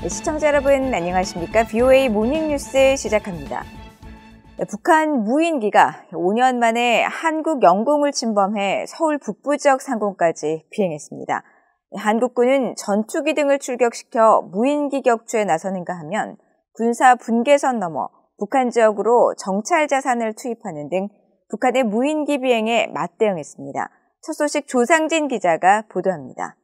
시청자 여러분 안녕하십니까? BOA 모닝뉴스 시작합니다. 북한 무인기가 5년 만에 한국 영공을 침범해 서울 북부 지역 상공까지 비행했습니다. 한국군은 전투기 등을 출격시켜 무인기 격추에 나서는가 하면 군사 분계선 넘어 북한 지역으로 정찰 자산을 투입하는 등 북한의 무인기 비행에 맞대응했습니다. 첫 소식 조상진 기자가 보도합니다.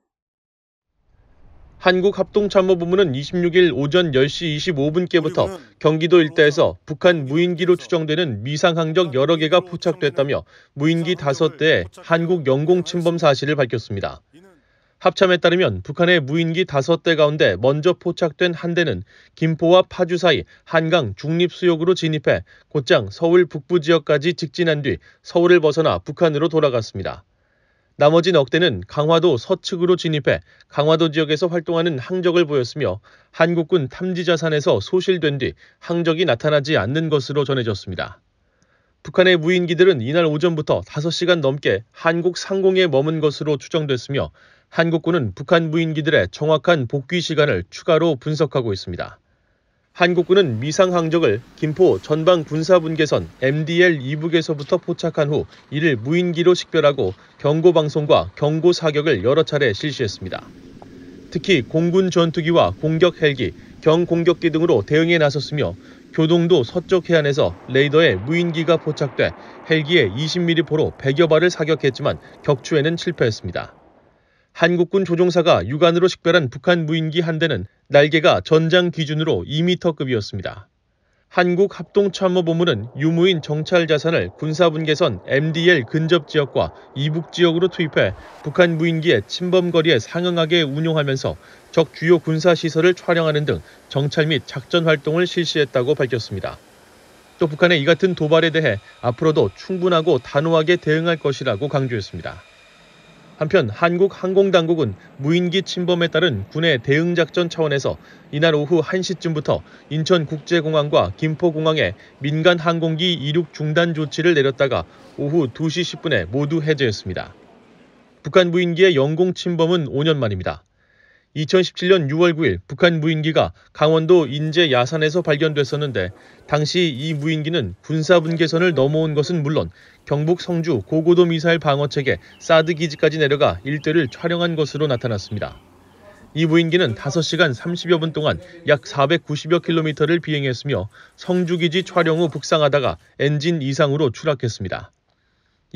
한국합동참모본부는 26일 오전 10시 25분께부터 경기도 일대에서 북한 무인기로 추정되는 미상항적 여러 개가 포착됐다며 무인기 5대의 한국 영공 침범 사실을 밝혔습니다. 합참에 따르면 북한의 무인기 5대 가운데 먼저 포착된 한 대는 김포와 파주 사이 한강 중립수역으로 진입해 곧장 서울 북부 지역까지 직진한 뒤 서울을 벗어나 북한으로 돌아갔습니다. 나머지 넉 대는 강화도 서측으로 진입해 강화도 지역에서 활동하는 항적을 보였으며 한국군 탐지자산에서 소실된 뒤 항적이 나타나지 않는 것으로 전해졌습니다. 북한의 무인기들은 이날 오전부터 5시간 넘게 한국 상공에 머문 것으로 추정됐으며 한국군은 북한 무인기들의 정확한 복귀 시간을 추가로 분석하고 있습니다. 한국군은 미상 항적을 김포 전방 군사분계선 MDL 이북에서부터 포착한 후 이를 무인기로 식별하고 경고 방송과 경고 사격을 여러 차례 실시했습니다. 특히 공군 전투기와 공격 헬기, 경공격기 등으로 대응에 나섰으며 교동도 서쪽 해안에서 레이더에 무인기가 포착돼 헬기에 20mm포로 100여 발을 사격했지만 격추에는 실패했습니다. 한국군 조종사가 육안으로 식별한 북한 무인기 한 대는 날개가 전장 기준으로 2m급이었습니다. 한국합동참모본부는 유무인 정찰 자산을 군사분계선 MDL 근접 지역과 이북 지역으로 투입해 북한 무인기의 침범 거리에 상응하게 운용하면서 적 주요 군사시설을 촬영하는 등 정찰 및 작전 활동을 실시했다고 밝혔습니다. 또 북한의 이 같은 도발에 대해 앞으로도 충분하고 단호하게 대응할 것이라고 강조했습니다. 한편 한국항공당국은 무인기 침범에 따른 군의 대응작전 차원에서 이날 오후 1시쯤부터 인천국제공항과 김포공항에 민간 항공기 이륙 중단 조치를 내렸다가 오후 2시 10분에 모두 해제했습니다. 북한 무인기의 영공 침범은 5년 만입니다. 2017년 6월 9일 북한 무인기가 강원도 인제 야산에서 발견됐었는데 당시 이 무인기는 군사분계선을 넘어온 것은 물론 경북 성주 고고도 미사일 방어체계 사드 기지까지 내려가 일대를 촬영한 것으로 나타났습니다. 이 무인기는 5시간 30여 분 동안 약 490여 킬로미터를 비행했으며 성주 기지 촬영 후 북상하다가 엔진 이상으로 추락했습니다.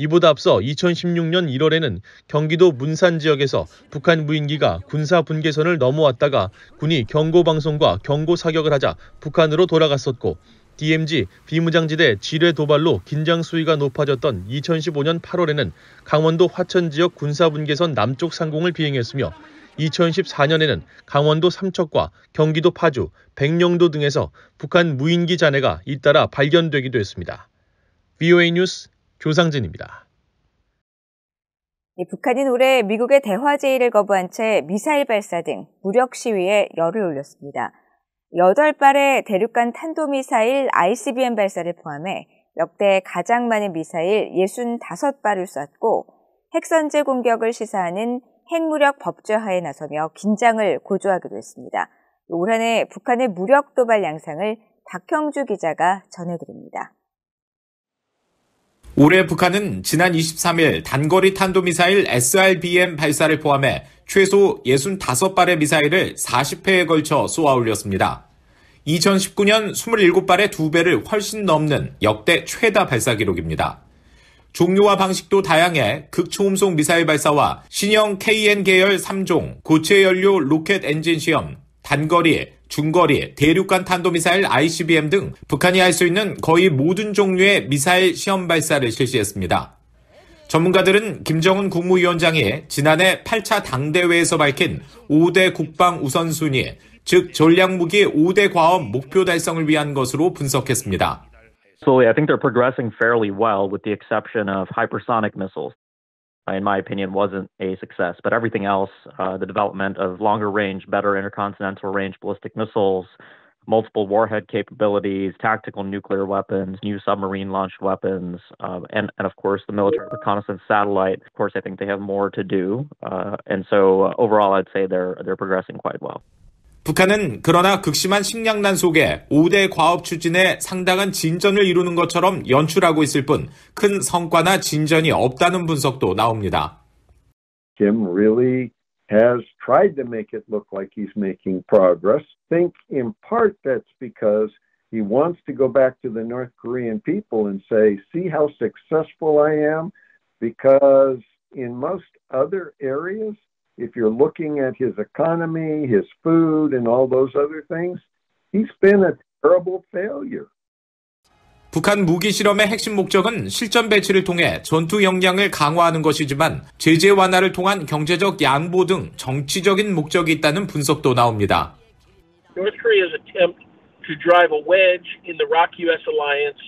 이보다 앞서 2016년 1월에는 경기도 문산 지역에서 북한 무인기가 군사 분계선을 넘어왔다가 군이 경고 방송과 경고 사격을 하자 북한으로 돌아갔었고 DMZ 비무장지대 지뢰 도발로 긴장 수위가 높아졌던 2015년 8월에는 강원도 화천 지역 군사 분계선 남쪽 상공을 비행했으며 2014년에는 강원도 삼척과 경기도 파주, 백령도 등에서 북한 무인기 잔해가 잇따라 발견되기도 했습니다. BOA 뉴스 조상진입니다. 북한이 올해 미국의 대화 제의를 거부한 채 미사일 발사 등 무력 시위에 열을 올렸습니다. 8발의 대륙간 탄도미사일 ICBM 발사를 포함해 역대 가장 많은 미사일 65발을 쐈고 핵선제 공격을 시사하는 핵무력 법제화에 나서며 긴장을 고조하기도 했습니다. 올 한 해 북한의 무력 도발 양상을 박형주 기자가 전해드립니다. 올해 북한은 지난 23일 단거리 탄도미사일 SRBM 발사를 포함해 최소 65발의 미사일을 40회에 걸쳐 쏘아 올렸습니다. 2019년 27발의 2배를 훨씬 넘는 역대 최다 발사 기록입니다. 종류와 방식도 다양해 극초음속 미사일 발사와 신형 KN 계열 3종, 고체 연료 로켓 엔진 시험, 단거리, 중거리, 대륙간 탄도미사일 ICBM 등 북한이 할 수 있는 거의 모든 종류의 미사일 시험 발사를 실시했습니다. 전문가들은 김정은 국무위원장이 지난해 8차 당대회에서 밝힌 5대 국방 우선순위, 즉 전략무기 5대 과업 목표 달성을 위한 것으로 분석했습니다. So I think they're progressing fairly well with the exception of hypersonic missiles. In my opinion, wasn't a success. But everything else, the development of longer range, better intercontinental range ballistic missiles, multiple warhead capabilities, tactical nuclear weapons, new submarine launched weapons, and of course the military reconnaissance satellite. Of course, I think they have more to do. And so overall, I'd say they're progressing quite well. 북한은 그러나 극심한 식량난 속에 5대 과업 추진에 상당한 진전을 이루는 것처럼 연출하고 있을 뿐 큰 성과나 진전이 없다는 분석도 나옵니다. Kim really has tried to make it look like he's making progress. Think in part that's because he wants to go back to the North Korean people and say, see how successful I am? Because in most other areas, if you're looking at his economy, his food, and all those other things, he's been a terrible failure. 북한 무기 실험의 핵심 목적은 실전 배치를 통해 전투 역량을 강화하는 것이지만 제재 완화를 통한 경제적 양보 등 정치적인 목적이 있다는 분석도 나옵니다. North Korea's attempt to drive a wedge in the ROK-US alliance,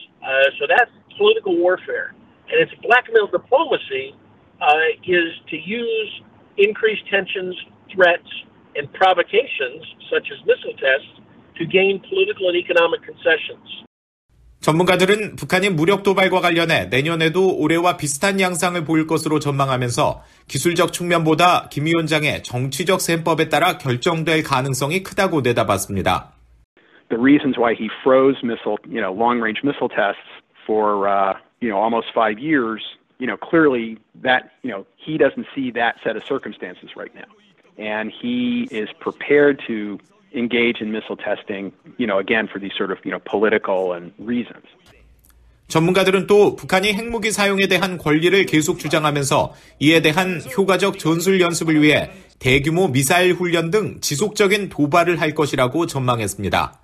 so that's political warfare. And its blackmail diplomacy is to use increased tensions, threats, and provocations, such as missile tests, to gain political and economic concessions. 전문가들은 북한이 무력 도발과 관련해 내년에도 올해와 비슷한 양상을 보일 것으로 전망하면서 기술적 측면보다 김 위원장의 정치적 셈법에 따라 결정될 가능성이 크다고 내다봤습니다. The reasons why he froze long-range missile tests for, almost 5 years, clearly that, he doesn't see that set of circumstances right now. And he is prepared to engage in missile testing, again, for these sort of, political and reasons. 전문가들은 또 북한이 핵무기 사용에 대한 권리를 계속 주장하면서 이에 대한 효과적 전술 연습을 위해 대규모 미사일 훈련 등 지속적인 도발을 할 것이라고 전망했습니다.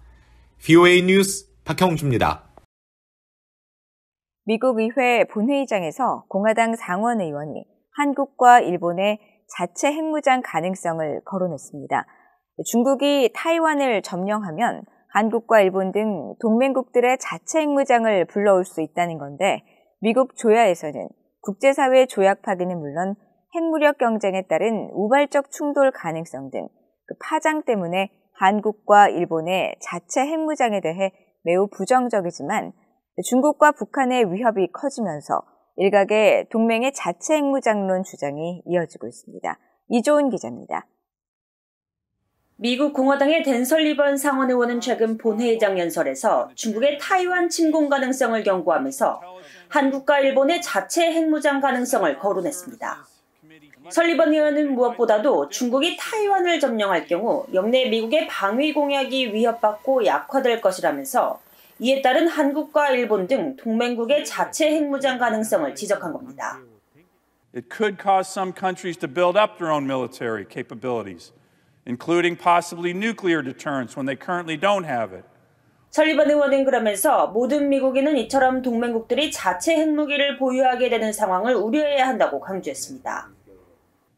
VOA 뉴스 박형주입니다. 미국 의회 본회의장에서 공화당 상원 의원이 한국과 일본의 자체 핵무장 가능성을 거론했습니다. 중국이 타이완을 점령하면 한국과 일본 등 동맹국들의 자체 핵무장을 불러올 수 있다는 건데 미국 조야에서는 국제사회 조약 파기는 물론 핵무력 경쟁에 따른 우발적 충돌 가능성 등 그 파장 때문에 한국과 일본의 자체 핵무장에 대해 매우 부정적이지만 중국과 북한의 위협이 커지면서 일각의 동맹의 자체 핵무장론 주장이 이어지고 있습니다. 이조은 기자입니다. 미국 공화당의 댄 설리번 상원 의원은 최근 본회의장 연설에서 중국의 타이완 침공 가능성을 경고하면서 한국과 일본의 자체 핵무장 가능성을 거론했습니다. 설리번 의원은 무엇보다도 중국이 타이완을 점령할 경우 역내 미국의 방위 공약이 위협받고 약화될 것이라면서 이에 따른 한국과 일본 등 동맹국의 자체 핵무장 가능성을 지적한 겁니다. It could cause some countries to build up their own military capabilities, including possibly nuclear deterrence when they currently don't have it. 설리번 의원은 그러면서 모든 미국인은 이처럼 동맹국들이 자체 핵무기를 보유하게 되는 상황을 우려해야 한다고 강조했습니다.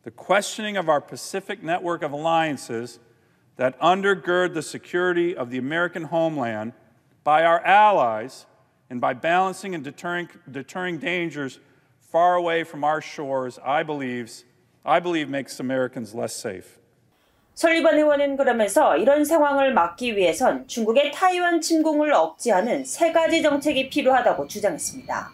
The questioning of our Pacific network of alliances that undergird the security of the American homeland by our allies and by balancing and deterring dangers far away from our shores, I believe makes Americans less safe. 설리번 의원은 그러면서 이런 상황을 막기 위해선 중국의 타이완 침공을 억제하는 3가지 정책이 필요하다고 주장했습니다.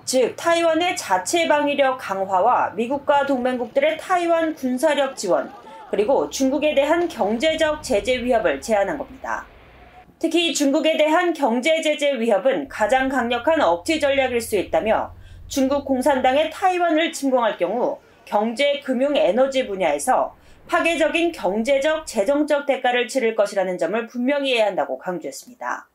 즉, 타이완의 자체 방위력 강화와 미국과 동맹국들의 타이완 군사력 지원, 그리고 중국에 대한 경제적 제재 위협을 제안한 겁니다. 특히 중국에 대한 경제 제재 위협은 가장 강력한 억제 전략일 수 있다며 중국 공산당의 타이완을 침공할 경우 경제, 금융, 에너지 분야에서 파괴적인 경제적, 재정적 대가를 치를 것이라는 점을 분명히 해야 한다고 강조했습니다.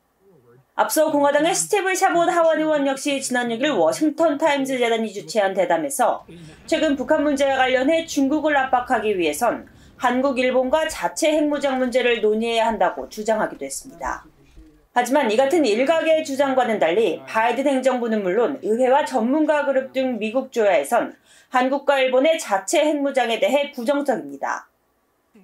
앞서 공화당의 스티븐 샤봇 하원 의원 역시 지난 6일 워싱턴 타임즈 재단이 주최한 대담에서 최근 북한 문제와 관련해 중국을 압박하기 위해선 한국, 일본과 자체 핵무장 문제를 논의해야 한다고 주장하기도 했습니다. 하지만 이 같은 일각의 주장과는 달리 바이든 행정부는 물론 의회와 전문가 그룹 등 미국 조야에선 한국과 일본의 자체 핵무장에 대해 부정적입니다.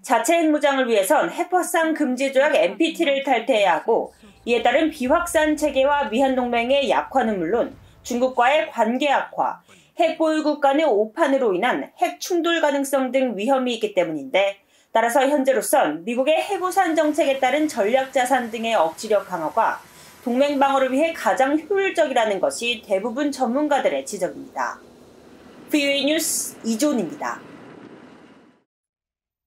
자체 핵무장을 위해선 핵확산 금지 조약 NPT를 탈퇴해야 하고 이에 따른 비확산 체계와 미한동맹의 약화는 물론 중국과의 관계 악화, 핵보유국 간의 오판으로 인한 핵 충돌 가능성 등 위험이 있기 때문인데 따라서 현재로선 미국의 핵우산 정책에 따른 전략자산 등의 억지력 강화가 동맹 방어를 위해 가장 효율적이라는 것이 대부분 전문가들의 지적입니다. VOA 뉴스 이조은입니다.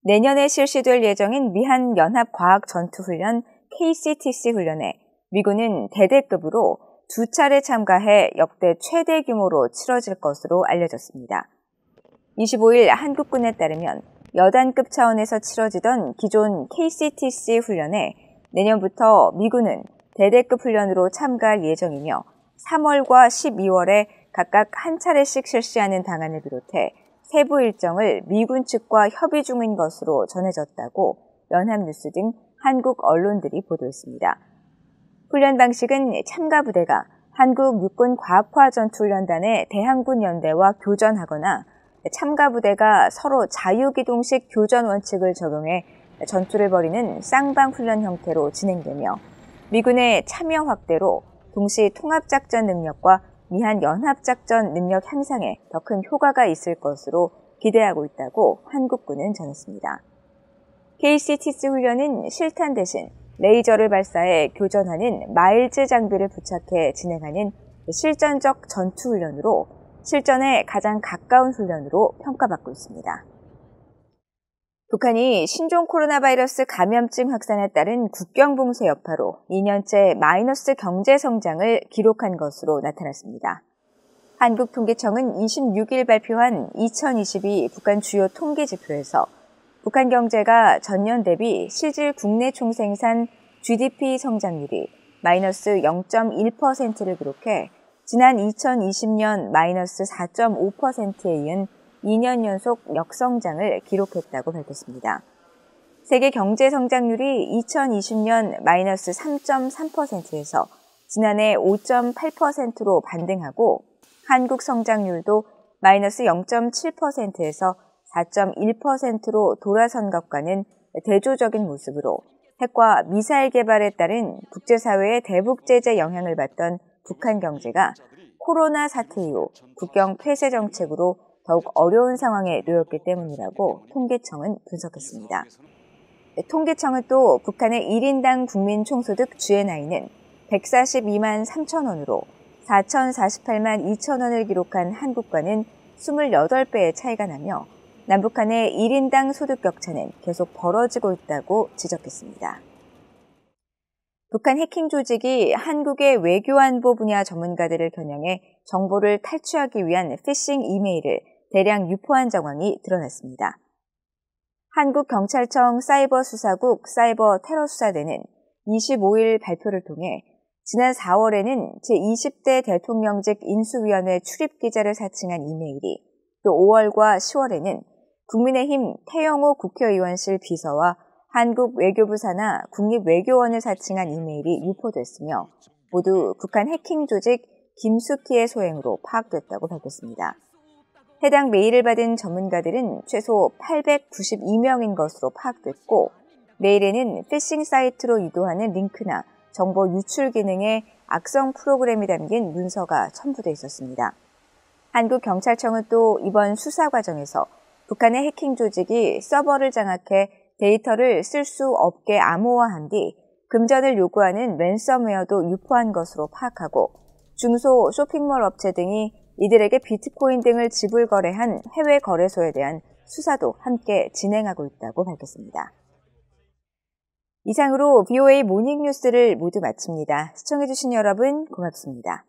내년에 실시될 예정인 미한연합과학전투훈련 KCTC 훈련에 미군은 대대급으로 2차례 참가해 역대 최대 규모로 치러질 것으로 알려졌습니다. 25일 한국군에 따르면 여단급 차원에서 치러지던 기존 KCTC 훈련에 내년부터 미군은 대대급 훈련으로 참가할 예정이며 3월과 12월에 각각 한 차례씩 실시하는 방안을 비롯해 세부 일정을 미군 측과 협의 중인 것으로 전해졌다고 연합뉴스 등 한국 언론들이 보도했습니다. 훈련 방식은 참가 부대가 한국 육군 과학화전투훈련단의 대항군연대와 교전하거나 참가 부대가 서로 자유기동식 교전 원칙을 적용해 전투를 벌이는 쌍방훈련 형태로 진행되며 미군의 참여 확대로 동시 통합작전 능력과 미한연합작전 능력 향상에 더 큰 효과가 있을 것으로 기대하고 있다고 한국군은 전했습니다. KCTC 훈련은 실탄 대신 레이저를 발사해 교전하는 마일즈 장비를 부착해 진행하는 실전적 전투훈련으로 실전에 가장 가까운 훈련으로 평가받고 있습니다. 북한이 신종 코로나 바이러스 감염증 확산에 따른 국경 봉쇄 여파로 2년째 마이너스 경제 성장을 기록한 것으로 나타났습니다. 한국통계청은 26일 발표한 2022 북한 주요 통계 지표에서 북한 경제가 전년 대비 실질 국내 총생산 GDP 성장률이 마이너스 0.1%를 기록해 지난 2020년 마이너스 4.5%에 이은 2년 연속 역성장을 기록했다고 밝혔습니다. 세계 경제 성장률이 2020년 마이너스 3.3%에서 지난해 5.8%로 반등하고 한국 성장률도 마이너스 0.7%에서 4.1%로 돌아선 것과는 대조적인 모습으로 핵과 미사일 개발에 따른 국제사회의 대북 제재 영향을 받던 북한 경제가 코로나 사태 이후 국경 폐쇄 정책으로 더욱 어려운 상황에 놓였기 때문이라고 통계청은 분석했습니다. 통계청은 또 북한의 1인당 국민 총소득 GNI는 142만 3천 원으로 4,048만 2천 원을 기록한 한국과는 28배의 차이가 나며 남북한의 1인당 소득 격차는 계속 벌어지고 있다고 지적했습니다. 북한 해킹 조직이 한국의 외교안보 분야 전문가들을 겨냥해 정보를 탈취하기 위한 피싱 이메일을 대량 유포한 정황이 드러났습니다. 한국경찰청 사이버수사국 사이버테러수사대는 25일 발표를 통해 지난 4월에는 제20대 대통령직 인수위원회 출입기자를 사칭한 이메일이 또 5월과 10월에는 국민의힘 태영호 국회의원실 비서와 한국 외교부 산하 국립외교원을 사칭한 이메일이 유포됐으며 모두 북한 해킹 조직 김숙희의 소행으로 파악됐다고 밝혔습니다. 해당 메일을 받은 전문가들은 최소 892명인 것으로 파악됐고 메일에는 피싱 사이트로 유도하는 링크나 정보 유출 기능에 악성 프로그램이 담긴 문서가 첨부돼 있었습니다. 한국경찰청은 또 이번 수사 과정에서 북한의 해킹 조직이 서버를 장악해 데이터를 쓸 수 없게 암호화한 뒤 금전을 요구하는 랜섬웨어도 유포한 것으로 파악하고 중소 쇼핑몰 업체 등이 이들에게 비트코인 등을 지불 거래한 해외 거래소에 대한 수사도 함께 진행하고 있다고 밝혔습니다. 이상으로 VOA 모닝뉴스를 모두 마칩니다. 시청해주신 여러분 고맙습니다.